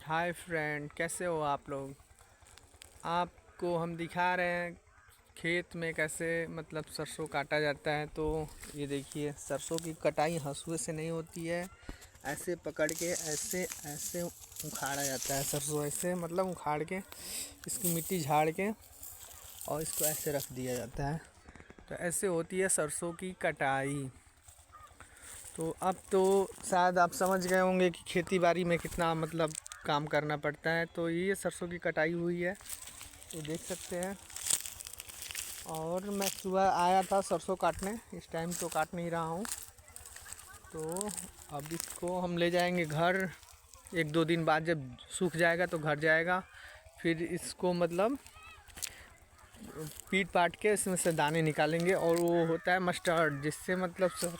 Hi friend, कैसे हो आप लोग। आपको हम दिखा रहे हैं खेत में कैसे मतलब सरसों काटा जाता है। तो ये देखिए, सरसों की कटाई हंसुए से नहीं होती है। ऐसे पकड़ के ऐसे ऐसे उखाड़ा जाता है। सरसों ऐसे मतलब उखाड़ के इसकी मिट्टी झाड़ के और इसको ऐसे रख दिया जाता है। तो ऐसे होती है सरसों की कटाई। तो अब तो शायद आप समझ गए होंगे कि खेती बाड़ी में कितना मतलब काम करना पड़ता है। तो ये सरसों की कटाई हुई है, तो देख सकते हैं। और मैं सुबह आया था सरसों काटने, इस टाइम तो काट नहीं रहा हूँ। तो अब इसको हम ले जाएंगे घर। एक दो दिन बाद जब सूख जाएगा तो घर जाएगा। फिर इसको मतलब पीट पाट के इसमें से दाने निकालेंगे, और वो होता है मस्टर्ड, जिससे मतलब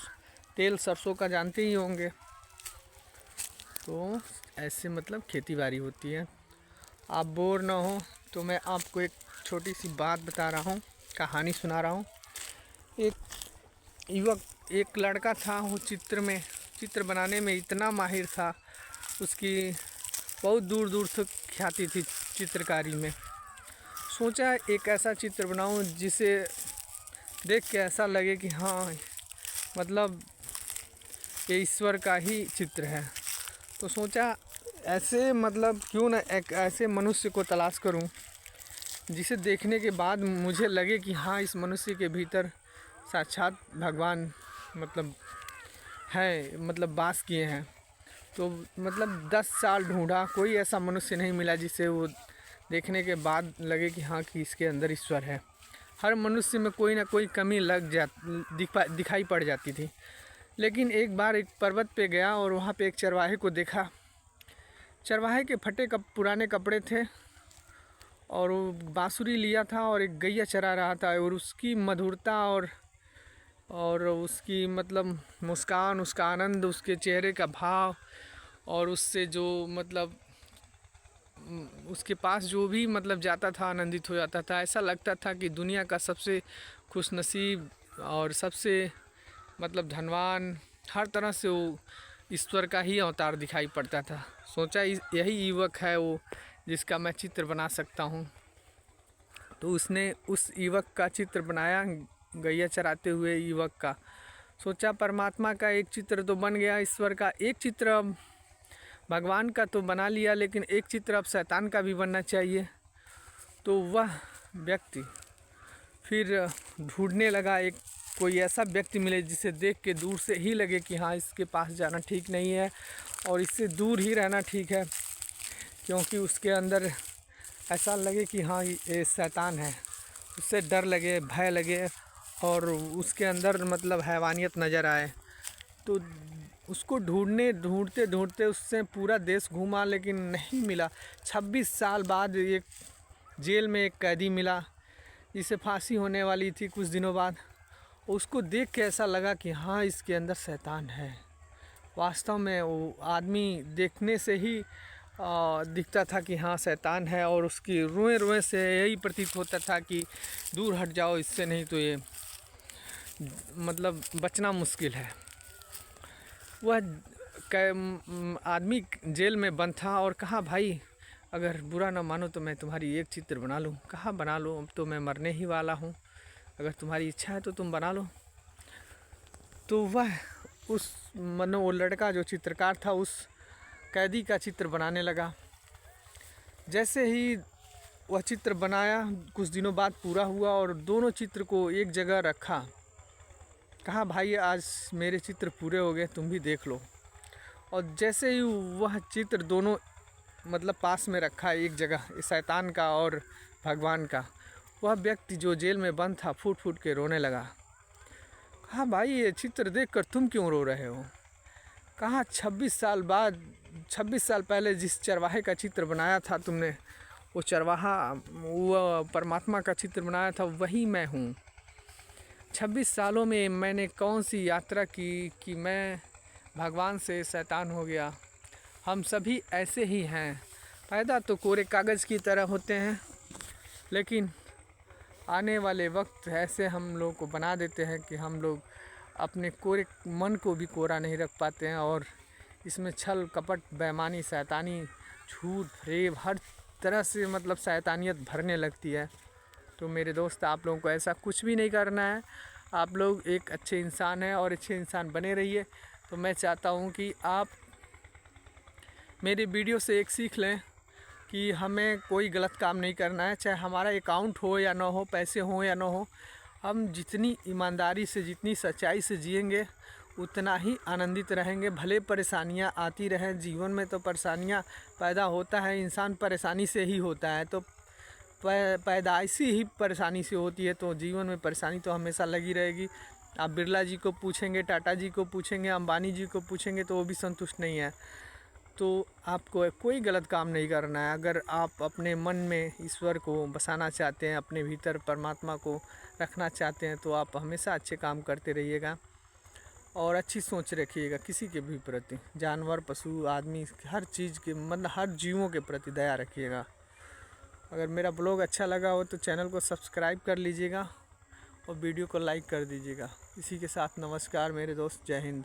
तेल सरसों का जानते ही होंगे। तो ऐसे मतलब खेती बाड़ी होती है। आप बोर ना हो तो मैं आपको एक छोटी सी बात बता रहा हूँ, कहानी सुना रहा हूँ। एक युवक, एक लड़का था, वो चित्र बनाने में इतना माहिर था। उसकी बहुत दूर दूर तक ख्याति थी चित्रकारी में। सोचा एक ऐसा चित्र बनाऊं जिसे देख के ऐसा लगे कि हाँ, मतलब ये ईश्वर का ही चित्र है। तो सोचा ऐसे मतलब क्यों ना एक ऐसे मनुष्य को तलाश करूं जिसे देखने के बाद मुझे लगे कि हाँ, इस मनुष्य के भीतर साक्षात भगवान मतलब है, मतलब वास किए हैं। तो मतलब 10 साल ढूंढा, कोई ऐसा मनुष्य नहीं मिला जिसे वो देखने के बाद लगे कि हाँ, कि इसके अंदर ईश्वर है। हर मनुष्य में कोई ना कोई कमी दिखाई पड़ जाती थी। लेकिन एक बार एक पर्वत पे गया और वहाँ पे एक चरवाहे को देखा। चरवाहे के फटे पुराने कपड़े थे, और वो बांसुरी लिया था और एक गैया चरा रहा था। और उसकी मधुरता और उसकी मतलब मुस्कान, उसका आनंद, उसके चेहरे का भाव, और उससे जो मतलब उसके पास जो भी मतलब जाता था आनंदित हो जाता था। ऐसा लगता था कि दुनिया का सबसे खुशनसीब और सबसे मतलब धनवान, हर तरह से वो ईश्वर का ही अवतार दिखाई पड़ता था। सोचा यही युवक है वो जिसका मैं चित्र बना सकता हूँ। तो उसने उस युवक का चित्र बनाया, गैया चराते हुए युवक का। सोचा परमात्मा का एक चित्र तो बन गया, ईश्वर का एक चित्र अब भगवान का तो बना लिया, लेकिन एक चित्र अब शैतान का भी बनना चाहिए। तो वह व्यक्ति फिर ढूंढने लगा, एक कोई ऐसा व्यक्ति मिले जिसे देख के दूर से ही लगे कि हाँ, इसके पास जाना ठीक नहीं है और इससे दूर ही रहना ठीक है, क्योंकि उसके अंदर ऐसा लगे कि हाँ, ये शैतान है। उससे डर लगे, भय लगे, और उसके अंदर मतलब हैवानियत नज़र आए। तो उसको ढूंढते ढूंढते उससे पूरा देश घूमा, लेकिन नहीं मिला। 26 साल बाद एक जेल में एक कैदी मिला जिसे फांसी होने वाली थी कुछ दिनों बाद। उसको देख के ऐसा लगा कि हाँ, इसके अंदर शैतान है। वास्तव में वो आदमी देखने से ही दिखता था कि हाँ, शैतान है, और उसकी रोए रोए से यही प्रतीत होता था कि दूर हट जाओ इससे, नहीं तो ये मतलब बचना मुश्किल है। वह आदमी जेल में बंद था और कहा, भाई अगर बुरा ना मानो तो मैं तुम्हारी एक चित्र बना लूँ। कहा, बना लो, अब तो मैं मरने ही वाला हूँ, अगर तुम्हारी इच्छा है तो तुम बना लो। तो वह उस वो लड़का जो चित्रकार था उस कैदी का चित्र बनाने लगा। जैसे ही वह चित्र बनाया, कुछ दिनों बाद पूरा हुआ और दोनों चित्र को एक जगह रखा। कहा, भाई आज मेरे चित्र पूरे हो गए, तुम भी देख लो। और जैसे ही वह चित्र दोनों मतलब पास में रखा एक जगह, शैतान का और भगवान का, वह व्यक्ति जो जेल में बंद था फूट फूट के रोने लगा। कहा, भाई ये चित्र देखकर तुम क्यों रो रहे हो। कहा, 26 साल पहले जिस चरवाहे का चित्र बनाया था तुमने, वो चरवाहा, वो परमात्मा का चित्र बनाया था, वही मैं हूँ। 26 सालों में मैंने कौन सी यात्रा की कि मैं भगवान से शैतान हो गया। हम सभी ऐसे ही हैं, पैदा तो कोरे कागज़ की तरह होते हैं, लेकिन आने वाले वक्त ऐसे हम लोग को बना देते हैं कि हम लोग अपने कोरे मन को भी कोरा नहीं रख पाते हैं, और इसमें छल कपट बेईमानी शैतानी झूठ फरेब हर तरह से मतलब शैतानियत भरने लगती है। तो मेरे दोस्त, आप लोगों को ऐसा कुछ भी नहीं करना है। आप लोग एक अच्छे इंसान हैं और अच्छे इंसान बने रहिए। तो मैं चाहता हूँ कि आप मेरी वीडियो से एक सीख लें कि हमें कोई गलत काम नहीं करना है, चाहे हमारा अकाउंट हो या ना हो, पैसे हो या ना हो। हम जितनी ईमानदारी से, जितनी सच्चाई से जिएंगे उतना ही आनंदित रहेंगे। भले परेशानियां आती रहें, जीवन में तो परेशानियां पैदा होता है, इंसान परेशानी से ही होता है। तो पैदाइशी ही परेशानी से होती है, तो जीवन में परेशानी तो हमेशा लगी रहेगी। आप बिरला जी को पूछेंगे, टाटा जी को पूछेंगे, अंबानी जी को पूछेंगे तो वो भी संतुष्ट नहीं है। तो आपको कोई गलत काम नहीं करना है। अगर आप अपने मन में ईश्वर को बसाना चाहते हैं, अपने भीतर परमात्मा को रखना चाहते हैं, तो आप हमेशा अच्छे काम करते रहिएगा और अच्छी सोच रखिएगा किसी के भी प्रति, जानवर, पशु, आदमी, हर चीज़ के मतलब हर जीवों के प्रति दया रखिएगा। अगर मेरा ब्लॉग अच्छा लगा हो तो चैनल को सब्सक्राइब कर लीजिएगा और वीडियो को लाइक कर दीजिएगा। इसी के साथ नमस्कार मेरे दोस्त, जय हिंद।